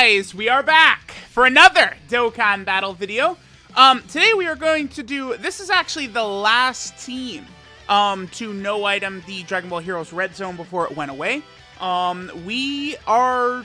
guys, we are back for another Dokkan battle video. Today we are going to do, this is actually the last team to no item the Dragon Ball Heroes Red Zone before it went away. We are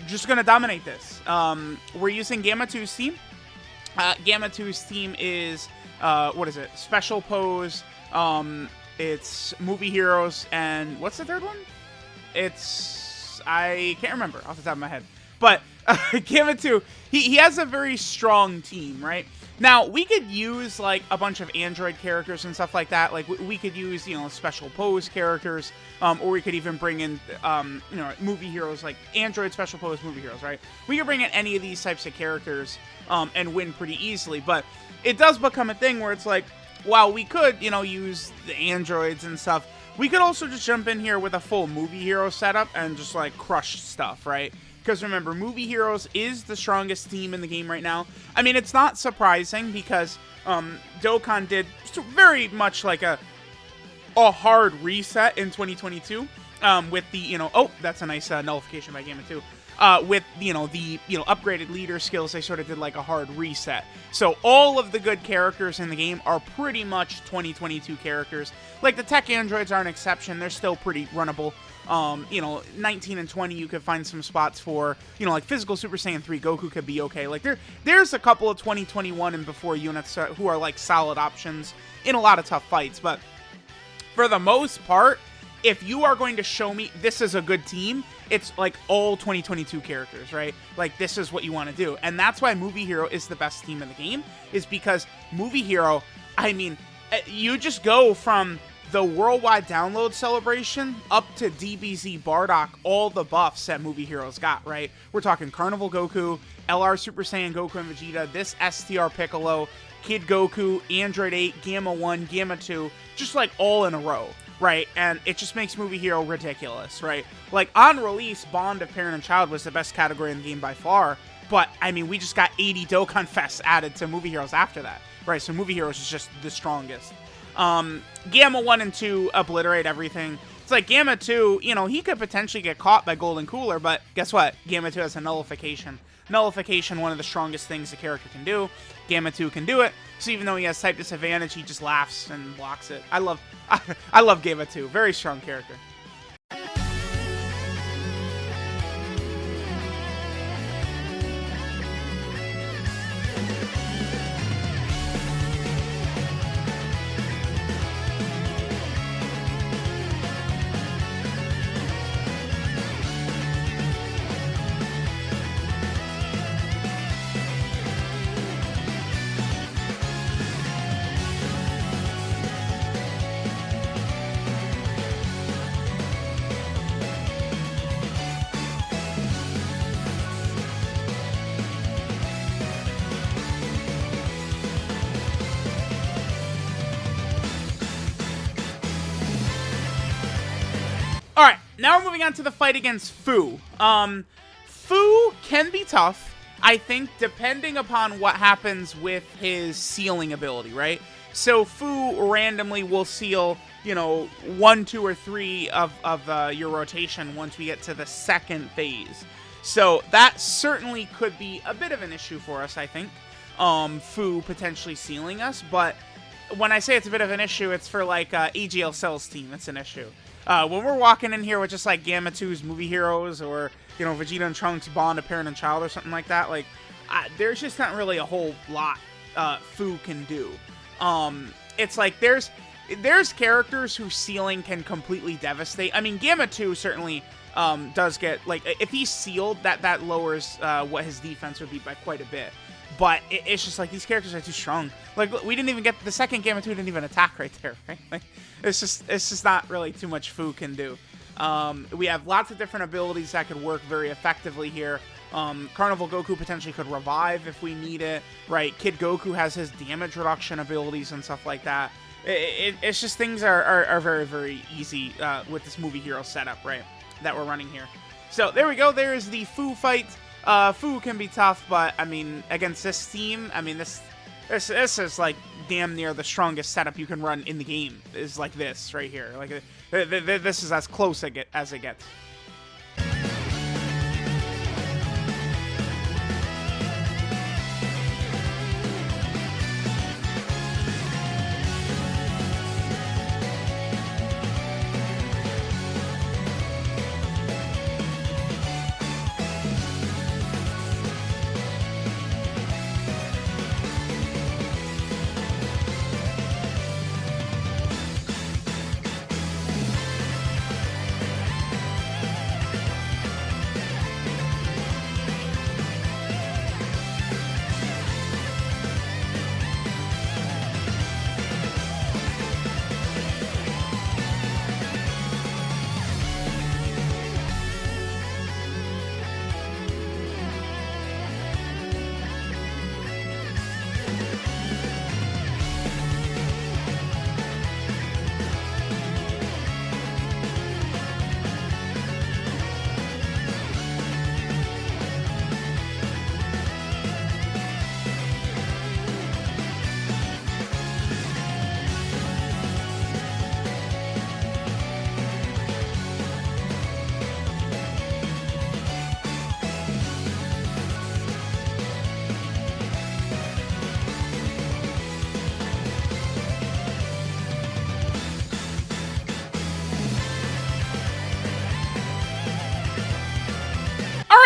just going to dominate this. We're using Gamma 2's team. Gamma 2's team is, what is it? Special Pose, it's Movie Heroes, and what's the third one? It's, I can't remember off the top of my head. But Gamma 2, he has a very strong team, right? Now, we could use, like, a bunch of Android characters and stuff like that. Like, we could use, you know, Special Pose characters, or we could even bring in, you know, Movie Heroes, like Android Special Pose Movie Heroes, right? We could bring in any of these types of characters and win pretty easily. But it does become a thing where it's like, while we could, you know, use the androids and stuff, we could also just jump in here with a full Movie Hero setup and just, like, crush stuff, right? Because remember, Movie Heroes is the strongest team in the game right now. I mean, it's not surprising because Dokkan did very much like a hard reset in 2022 with the, you know, oh, that's a nice nullification by Gamma 2. With, the upgraded leader skills, they sort of did like a hard reset. So all of the good characters in the game are pretty much 2022 characters. Like the tech androids are an exception. They're still pretty runnable. 19 and 20 you could find some spots for, you know, like physical Super Saiyan 3 Goku could be okay. Like there's a couple of 2021 and before units who are like solid options in a lot of tough fights. But for the most part, if you are going to show me this is a good team, it's like all 2022 characters, right? Like this is what you want to do. And that's why Movie Hero is the best team in the game, is because Movie Hero, I mean, you just go from the worldwide download celebration up to DBZ Bardock, all the buffs that Movie Heroes got, right? We're talking Carnival Goku, LR Super Saiyan Goku and Vegeta, this STR Piccolo, Kid Goku, Android 8, Gamma 1, Gamma 2, just like all in a row, right? And it just makes Movie Hero ridiculous, right? Like on release, Bond of Parent and Child was the best category in the game by far, but I mean, we just got 80 Dokkan Fests added to Movie Heroes after that, right? So Movie Heroes is just the strongest. Gamma 1 and 2 obliterate everything. It's like Gamma 2, you know, he could potentially get caught by Golden Cooler, but guess what? Gamma 2 has a nullification. Nullification, one of the strongest things the character can do. Gamma 2 can do it, so even though he has type disadvantage, he just laughs and blocks it. I love Gamma 2. Very strong character. Alright, now we're moving on to the fight against Fu. Fu can be tough, I think, depending upon what happens with his sealing ability, right? So Fu randomly will seal, you know, 1, 2, or 3 of your rotation once we get to the second phase. So that certainly could be a bit of an issue for us, I think. Fu potentially sealing us, but when I say it's a bit of an issue, it's for like AGL Cell's team, it's an issue. When we're walking in here with just like Gamma 2's Movie Heroes or, you know, Vegeta and Trunks Bond of Parent and Child or something like that, like, there's just not really a whole lot Fu can do. It's like there's characters whose sealing can completely devastate. I mean, Gamma 2 certainly does get, like, if he's sealed, that lowers what his defense would be by quite a bit. But it's just like these characters are too strong. Like we didn't even get the second Gamma 2 didn't even attack right there, right? Like it's just not really too much Fu can do. We have lots of different abilities that could work very effectively here. Carnival Goku potentially could revive if we need it, right? Kid Goku has his damage reduction abilities and stuff like that. It's just things are very, very easy with this Movie Hero setup, right? That we're running here. So there we go. There's the Fu fight. Fu can be tough, but I mean, against this team, I mean, this is like damn near the strongest setup you can run in the game. Is like this right here. Like this is as close as it gets.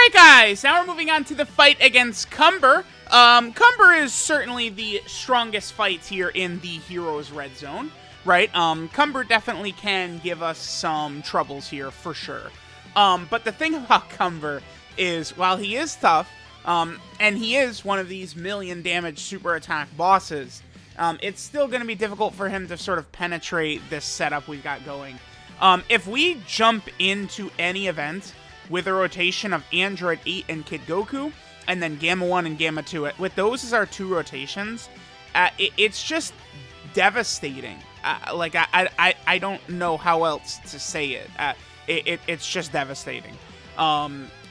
Alright guys, now we're moving on to the fight against Cumber. Cumber is certainly the strongest fight here in the Heroes Red Zone, right? Cumber definitely can give us some troubles here, for sure. But the thing about Cumber is, while he is tough, and he is one of these million damage super attack bosses, it's still going to be difficult for him to sort of penetrate this setup we've got going. If we jump into any event with a rotation of Android 8 and Kid Goku, and then Gamma 1 and Gamma 2, with those as our two rotations, it's just devastating. I don't know how else to say it. It's just devastating.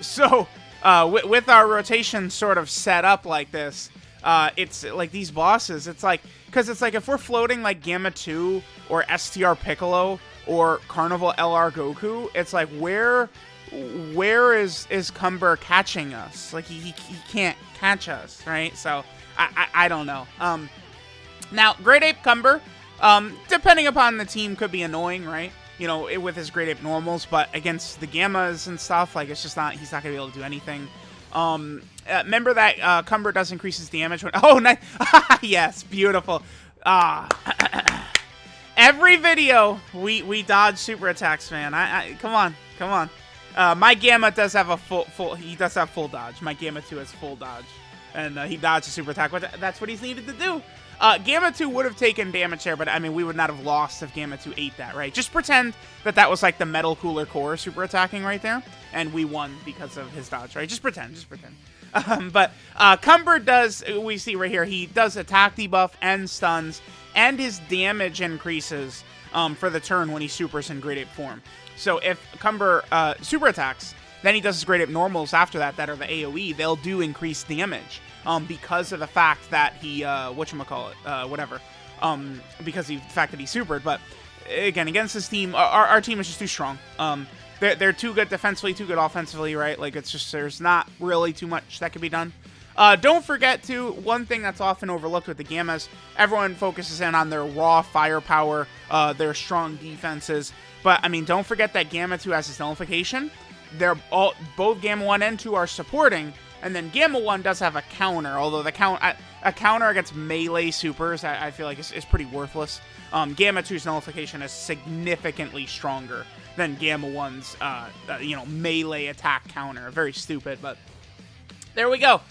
So with our rotation sort of set up like this, it's like these bosses, it's like, because it's like if we're floating like Gamma 2 or STR Piccolo or Carnival LR Goku, it's like where is Cumber catching us? Like he can't catch us, right? So I don't know. Now Great Ape Cumber, depending upon the team, could be annoying, right? You know, with his Great Ape normals, but against the Gammas and stuff, like, it's just not, he's not gonna be able to do anything. Remember that Cumber does increase his damage when, oh, nice. Yes, beautiful. Every video we dodge super attacks, man. Come on. My Gamma does have a he does have full dodge. My Gamma 2 has full dodge, and he dodged a super attack, but that's what he's needed to do. Gamma 2 would have taken damage there, but I mean, we would not have lost if Gamma 2 ate that, right? Just pretend that was like the Metal Cooler Core super attacking right there, and we won because of his dodge, right? Just pretend. But Cumber does, we see right here, he does attack debuff and stuns, and his damage increases for the turn when he supers in Great Ape form. So if Cumber super attacks, then he does his Great Ape normals after that are the AoE, they'll do increased damage. Because of the fact that he, whatever, because of the fact that he supered. But again, against this team, our team is just too strong. They're too good defensively, too good offensively, right? Like, it's just, there's not really too much that can be done. Don't forget to, one thing that's often overlooked with the Gammas, everyone focuses in on their raw firepower, their strong defenses. But, I mean, don't forget that Gamma 2 has his nullification. Both Gamma 1 and 2 are supporting. And then Gamma 1 does have a counter, although a counter against melee supers, I feel like is pretty worthless. Gamma 2's nullification is significantly stronger than Gamma 1's, melee attack counter. Very stupid, but there we go.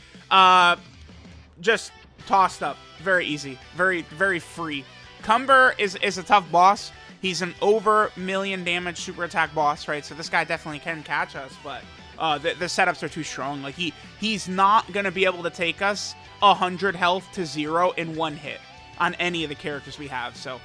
Just tossed up. Very easy. Very, very free. Cumber is a tough boss. He's an over million damage super attack boss, right? So this guy definitely can catch us, but the setups are too strong. Like, he's not going to be able to take us 100 health to 0 in one hit on any of the characters we have. So